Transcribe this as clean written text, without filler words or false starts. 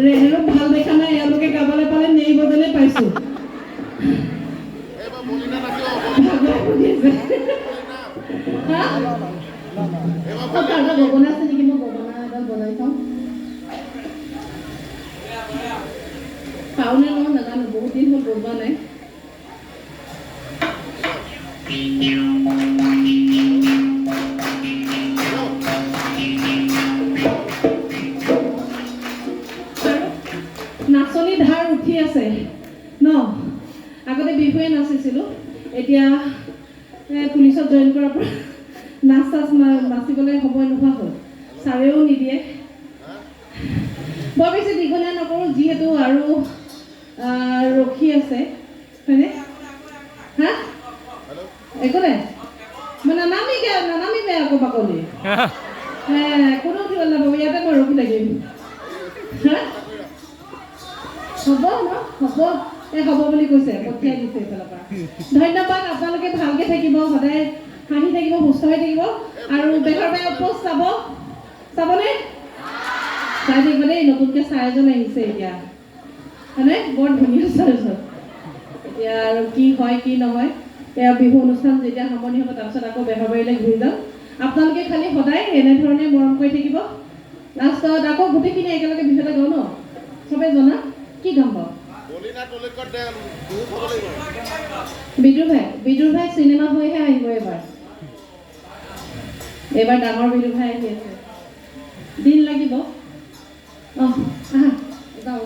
ৰেহেৰক ভাল দেখা নাই, এওঁলোকে গাবলৈ পালে নেই বদলে পাইছো। গগনা আছে নেকি? মই গগনা এডাল বনাই চাওঁ। পাওনে নহয় নাজানো, বহুত দিন হ'ল বনোৱা নাই। নাচনী ধাৰ উঠি আছে ন? আগতে বিহুৱে নাচিছিলোঁ, এতিয়া পুলিচত জইন কৰাৰ পৰা নাচিবলৈ সময় নোহোৱা হ'ল। ছাৰেও নিদিয়ে। বৰ বেছি দীঘলীয়া নকৰোঁ যিহেতু আৰু ৰখি আছে, হয়নে? হা একো নাই, মই নানামিগে আকৌ বাকলি কোনো উঠিব নাপাব, ইয়াতে মই ৰখি থাকিম। হা হ'ব ন? হ'ব, হ'ব বুলি কৈছে, পঠিয়াই দিছে এইফালৰ পৰা। ধন্যবাদ। আপোনালোকে ভালকৈ থাকিব, সদায় হাঁহি থাকিব, সুস্থ হৈ থাকিব। আৰু বেহৰ বাই পোষ্ট চাবনে? চাই থাকিব দেই। নতুনকৈ চাই এজন আহিছে এতিয়া, হয়নে? বৰ ধুনীয়া চাই এজন। এতিয়া আৰু কি হয় কি নহয়, এয়া বিহু অনুষ্ঠান যেতিয়া সামৰণি হ'ব, তাৰপিছত আকৌ বেহৰবাৰীলৈ ঘূৰি যাম। আপোনালোকে খালি সদায় এনেধৰণে মৰম কৰি থাকিব। লাষ্টত আকৌ গোটেইখিনি একেলগে বিহু এটা গাওঁ ন? চবেই জনা কি গাম বাৰু? বিদুৰ ভাই চিনেমা হৈহে আহিব এইবাৰ ডাঙৰ বিদুৰ ভাই আহি আছে, দিন লাগিব। আহা যাওঁ।